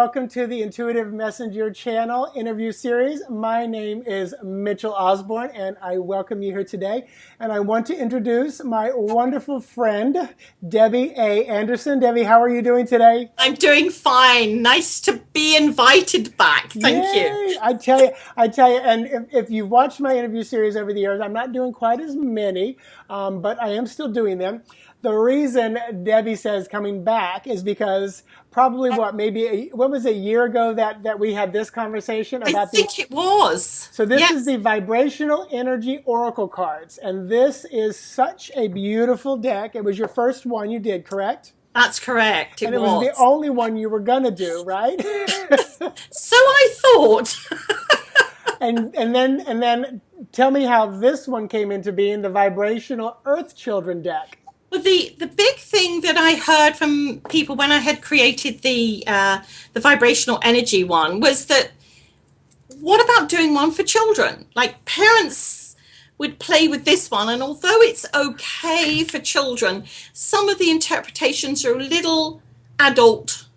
welcome to the Intuitive Messenger channel interview series. My name is Mitchell Osborn, and I welcome you here today. And I want to introduce my wonderful friend, Debbie A. Anderson. Debbie, how are you doing today? I'm doing fine. Nice to be invited back. Thank you. I tell you, and if you've watched my interview series over the years, I'm not doing quite as many, but I am still doing them. The reason Debbie says coming back is because probably what was a year ago that we had this conversation about I think it was. So this is the Vibrational Energy Oracle cards, and this is such a beautiful deck. It was your first one you did, correct? That's correct. And it was the only one you were gonna do, right? So I thought. and then tell me how this one came into being, the Vibrational Earth Children deck. Well, the big thing that I heard from people when I had created the vibrational energy one was that, what about doing one for children? Like, parents would play with this one, and although it's okay for children, some of the interpretations are a little adult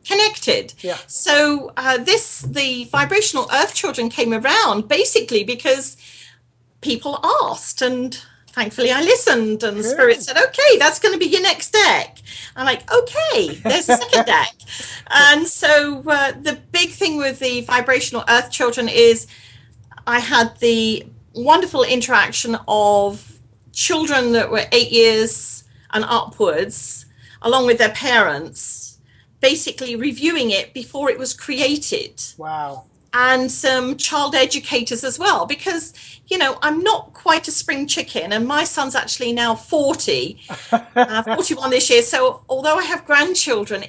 connected. Yeah. So the vibrational earth children came around basically because people asked, and thankfully I listened, and the Spirit said, okay, that's going to be your next deck. I'm like, okay, there's a second deck. And so the big thing with the vibrational earth children is I had the wonderful interaction of children that were 8 years and upwards, along with their parents, basically reviewing it before it was created. Wow. And some child educators as well, because, I'm not quite a spring chicken, and my son's actually now 40, 41 this year. So although I have grandchildren,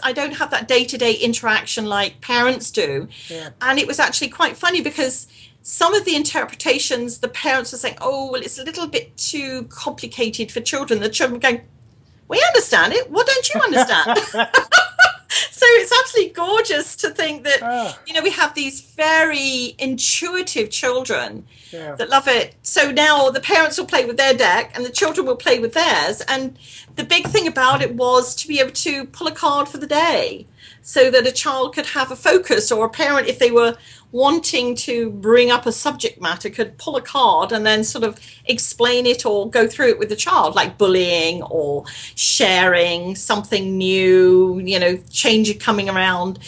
I don't have that day-to-day interaction like parents do. Yeah. And it was actually quite funny because some of the interpretations, the parents were saying, oh, well, it's a little bit too complicated for children. The children were going, we understand it. What don't you understand? So it's absolutely gorgeous to think that, we have these very intuitive children that love it. So now the parents will play with their deck and the children will play with theirs. And the big thing about it was to be able to pull a card for the day so that a child could have a focus, or a parent, if they were wanting to bring up a subject matter, could pull a card and then sort of explain it or go through it with the child, like bullying or sharing something new, change coming around,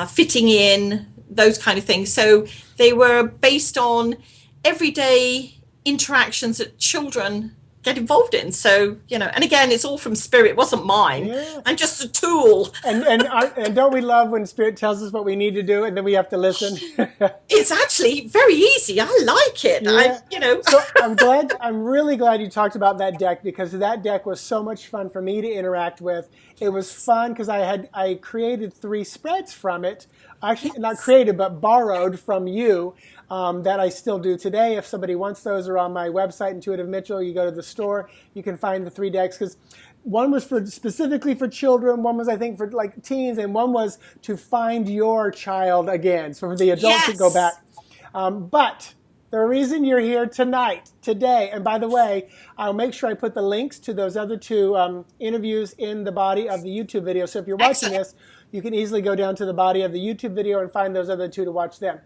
fitting in, those kind of things. So they were based on everyday interactions that children get involved in. So, and again, it's all from Spirit. It wasn't mine. Yeah. I'm just a tool. And don't we love when Spirit tells us what we need to do and then we have to listen? It's actually very easy. I like it. Yeah. So I'm really glad you talked about that deck, because that deck was so much fun for me to interact with. It was fun because I created 3 spreads from it. Actually, not created, but borrowed from you. That I still do today. If somebody wants those, are on my website, Intuitive Mitchell. You go to the store, you can find the 3 decks, because one was specifically for children, one was, I think, for like teens, and one was to find your child again, so for the adults to go back. But the reason you're here today, and by the way, I'll make sure I put the links to those other 2 interviews in the body of the YouTube video. So if you're watching this, you can easily go down to the body of the YouTube video and find those other 2 to watch them.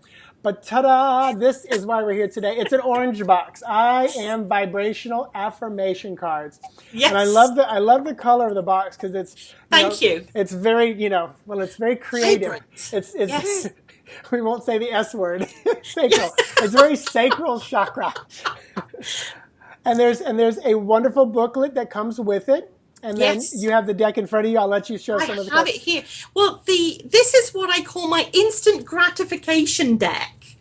But ta-da, this is why we're here today. It's an orange box. I am vibrational affirmation cards. Yes. And I love the color of the box, because it's Thank you. It's very, it's very creative. Vibrant. It's yes. We won't say the S word. Sacral. It's very sacral chakra. And there's a wonderful booklet that comes with it. And then you have the deck in front of you. I'll let you show some of the cards. I have it here. Well, this is what I call my instant gratification deck.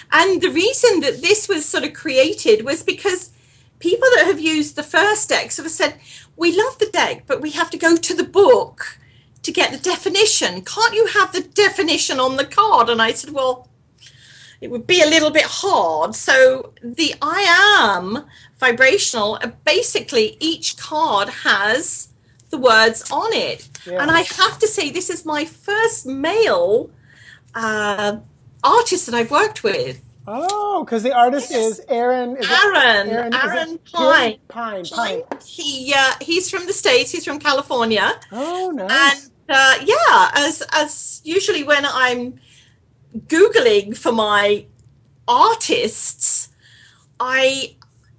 And the reason that this was sort of created was because people that have used the first deck sort of said, we love the deck, but we have to go to the book to get the definition. Can't you have the definition on the card? And I said, well, it would be a little bit hard. So the I am vibrational, basically each card has the words on it. Yeah. And I have to say, this is my first male artist that I've worked with. Oh, because the artist is Aaron. Aaron Pine. Pine. He's from the States. He's from California. Oh, nice. And yeah, as usually when I'm Googling for my artists, I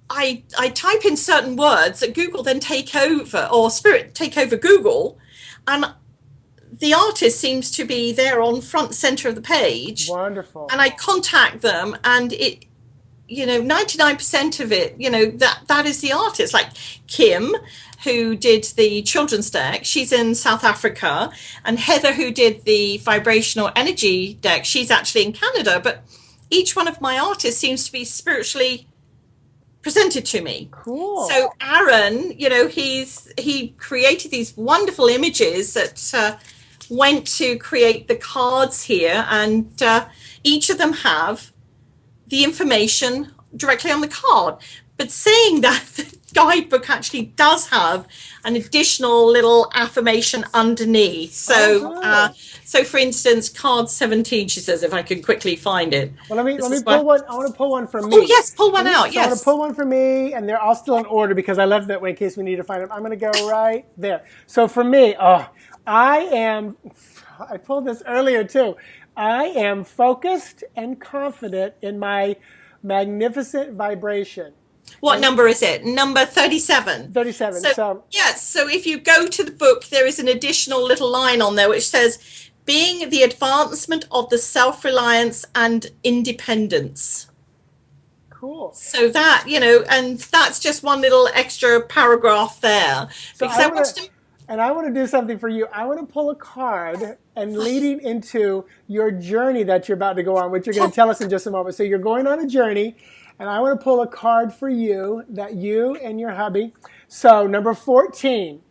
I type in certain words that Google then take over, or Spirit take over Google, and the artist seems to be there on front center of the page, Wonderful. and I contact them, and it, 99% of it, that is the artist. Like Kim, who did the children's deck, she's in South Africa, and Heather, who did the vibrational energy deck, she's actually in Canada. But each one of my artists seems to be spiritually presented to me. Cool. So Aaron, he created these wonderful images that went to create the cards here, and each of them have the information directly on the card. But saying that, the guidebook actually does have an additional little affirmation underneath. So for instance, card 17, she says, if I can quickly find it. Well, let me pull one. I want to pull one from me. Oh yes, pull one out. So Yes. I want to pull one for me, and they're all still in order because I left that way in case we need to find them. I'm going to go right there. So for me, I pulled this earlier too. I am focused and confident in my magnificent vibration. What number is it? Number 37. 37. So yes, so if you go to the book, there is an additional little line on there which says, being the advancement of the self-reliance and independence. cool. So that, and that's just one little extra paragraph there. So Because I wanted to... And I want to do something for you. I want to pull a card and leading into your journey that you're about to go on, which you're going to tell us in just a moment. So you're going on a journey, and I want to pull a card for you, that you and your hubby. So number 14,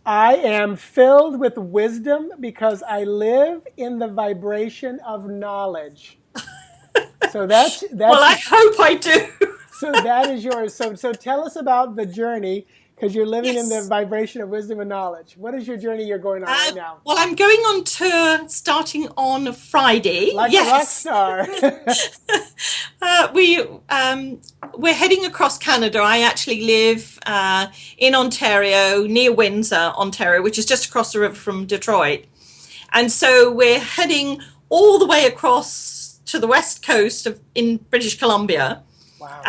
I am filled with wisdom because I live in the vibration of knowledge. So that's Well, I hope I do. So that is yours. So tell us about the journey, because you're living in the vibration of wisdom and knowledge. What is your journey you're going on right now? Well, I'm going on tour starting on Friday. Like a rock star. We're heading across Canada. I actually live in Ontario, near Windsor, Ontario, which is just across the river from Detroit. And so we're heading all the way across to the west coast in British Columbia. Wow.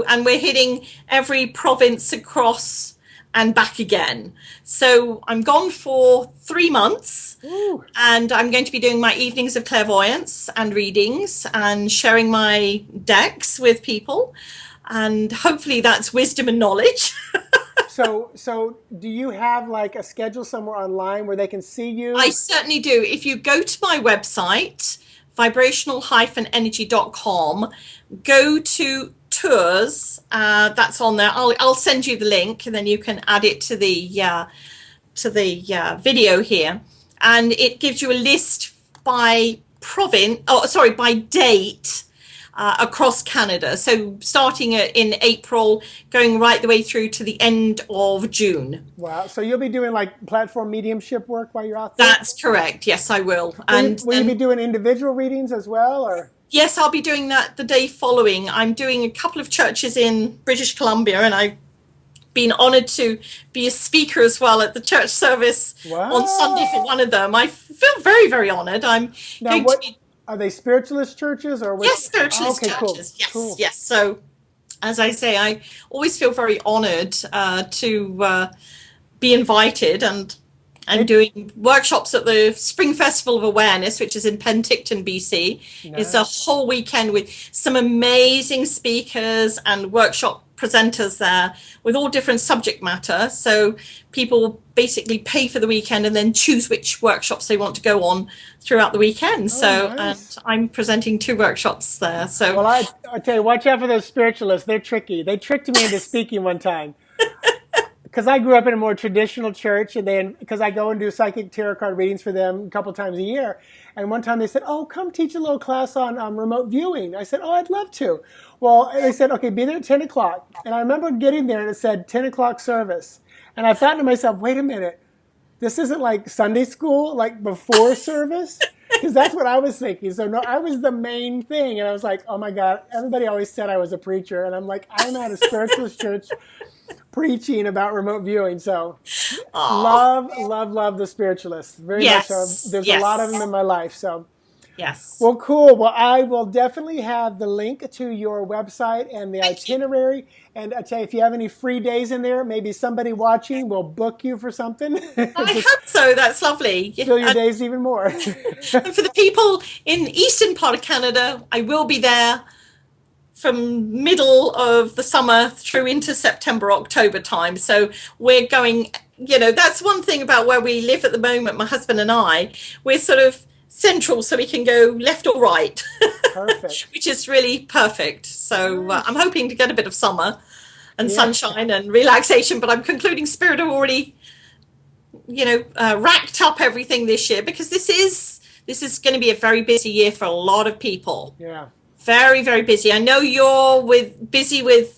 And we're hitting every province across and back again. So I'm gone for 3 months. Ooh. And I'm going to be doing my evenings of clairvoyance and readings and sharing my decks with people. And hopefully that's wisdom and knowledge. So do you have like a schedule somewhere online where they can see you? I certainly do. If you go to my website, vibrational-energy.com, go to tours, that's on there. I'll send you the link, and then you can add it to the video here, and it gives you a list by by date across Canada. So starting in April, going right the way through to the end of June. Wow. So you'll be doing like platform mediumship work while you're out there? That's correct. Yes, I will. Will you be doing individual readings as well, or? Yes, I'll be doing that the day following. I'm doing a couple of churches in British Columbia, and I've been honored to be a speaker as well at the church service on Sunday for one of them. I feel very, very honored. I'm going to be... Are they spiritualist churches or? Yes, spiritualist churches. Cool. Yes, cool. Yes. So, as I say, I always feel very honored to be invited, and I'm doing workshops at the Spring Festival of Awareness, which is in Penticton, BC. Nice. It's a whole weekend with some amazing speakers and workshop presenters there with all different subject matter. So people basically pay for the weekend and then choose which workshops they want to go on throughout the weekend. Nice. And I'm presenting 2 workshops there. So, well, I tell you, watch out for those spiritualists. They're tricky. They tricked me into speaking one time. Because I grew up in a more traditional church, and then because I go and do psychic tarot card readings for them a couple times a year, and one time they said, "Oh, come teach a little class on remote viewing." I said, "Oh, I'd love to." Well, they said, "Okay, be there at 10 o'clock." And I remember getting there, and it said 10 o'clock service, and I thought to myself, "Wait a minute, this isn't like Sunday school, like before service." Because that's what I was thinking. So no, I was the main thing, and I was like, "Oh my God!" Everybody always said I was a preacher, and I'm like, I'm at a spiritualist church preaching about remote viewing. So Oh, Love, love, love the spiritualists. Very much so. yes, There's a lot of them in yes, my life. So, yes. well, cool. Well, I will definitely have the link to your website and the Thank you. itinerary. And I tell you, if you have any free days in there, maybe somebody watching will book you for something. I Just hope so. That's lovely. Yeah, fill your days even more. and for the people in the eastern part of Canada, I will be there from middle of the summer through into September, October time. So we're going, that's one thing about where we live at the moment, my husband and I, we're sort of central so we can go left or right, Perfect. which is really perfect. So I'm Nice. hoping to get a bit of summer and Yeah. sunshine and relaxation, but I'm concluding Spirit have already, racked up everything this year because this is going to be a very busy year for a lot of people. Yeah. Very, very busy. I know you're busy with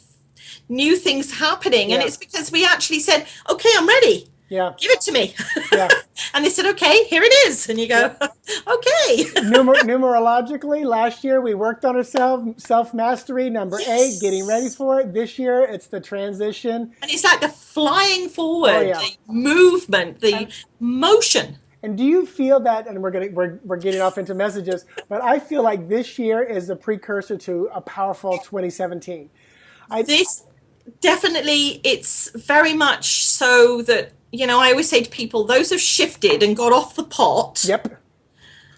new things happening, and Yeah. it's because we actually said, "Okay, I'm ready. Yeah. Give it to me." Yeah. And they said, "Okay, here it is." And you go, "Okay." Numerologically, last year we worked on ourselves, self-mastery, number 8, getting ready for it. This year it's the transition. And it's like the flying forward, Oh, yeah. the movement, the motion. And do you feel that, and we're getting off into messages, but I feel like this year is a precursor to a powerful 2017. This definitely, it's very much so that, I always say to people, those have shifted and got off the pot. Yep.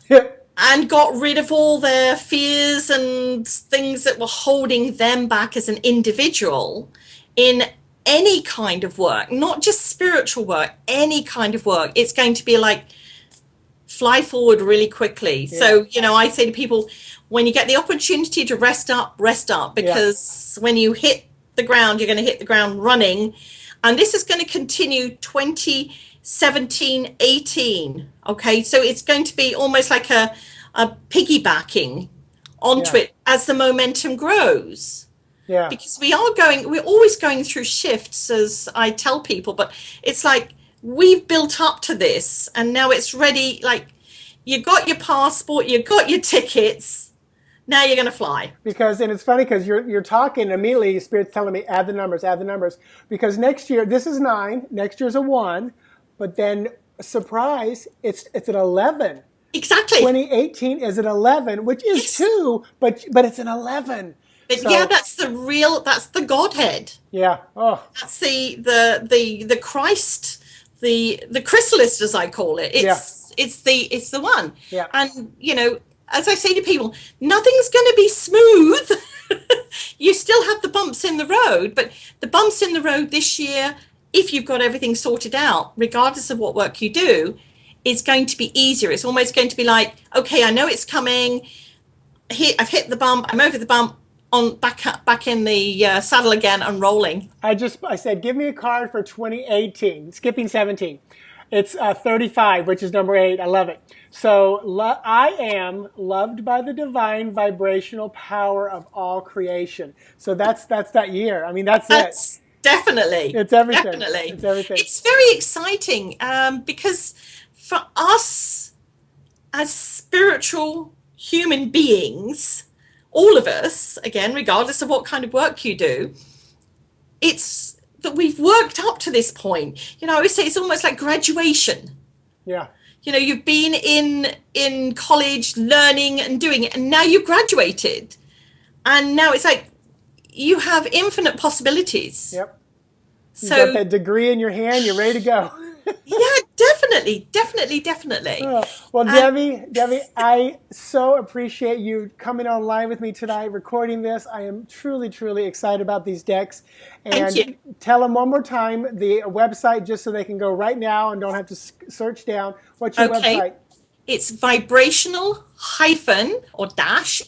Yep. And got rid of all their fears and things that were holding them back as an individual in any kind of work, not just spiritual work, any kind of work. It's going to be like fly forward really quickly. Yeah. So, I say to people, when you get the opportunity to rest up, because when you hit the ground, you're going to hit the ground running. And this is going to continue 2017, 18. Okay, so it's going to be almost like a piggybacking onto it as the momentum grows. Yeah. Because we're always going through shifts, as I tell people, but it's like we've built up to this and now it's ready. Like you got your passport, you got your tickets, now you're going to fly. Because, and it's funny because you're talking immediately, Spirit's telling me, add the numbers. Because next year, this is 9, next year's a 1, but then, surprise, it's an 11. Exactly. 2018 is an 11, which is 2, but it's an 11. But So, that's the Godhead. yeah. Oh, That's the Christ, the chrysalis, as I call it. It's the one. Yeah. And as I say to people, nothing's going to be smooth. You still have the bumps in the road, but the bumps in the road this year, if you've got everything sorted out, regardless of what work you do, is going to be easier. It's almost going to be like, okay, I know it's coming. I've hit the bump. I'm over the bump. On back in the saddle again and rolling. I said, give me a card for 2018, skipping 17. It's 35, which is number 8. I love it. So I am loved by the divine vibrational power of all creation. So that's that year. I mean, that's it. Definitely. It's everything. Definitely. It's everything. It's very exciting because for us as spiritual human beings, all of us, again, regardless of what kind of work you do, it's that we've worked up to this point. I always say it's almost like graduation. Yeah. You've been in college learning and doing it, and now you've graduated. And now it's like you have infinite possibilities. Yep. You So got that degree in your hand, you're ready to go. yeah, definitely. Oh, well, Debbie, I so appreciate you coming online with me tonight, recording this. I am truly, truly excited about these decks. And Thank you. tell them one more time the website just so they can go right now and don't have to search down. What's your website? It's vibrational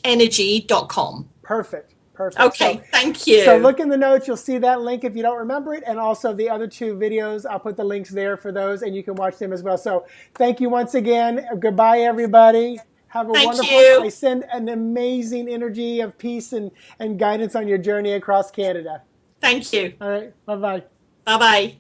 energy.com. Perfect. Okay, thank you. So look in the notes. You'll see that link if you don't remember it. And also the other 2 videos, I'll put the links there for those and you can watch them as well. So thank you once again. Goodbye, everybody. Have a wonderful you. I send an amazing energy of peace and guidance on your journey across Canada. Thank you. All right. Bye-bye. Bye-bye.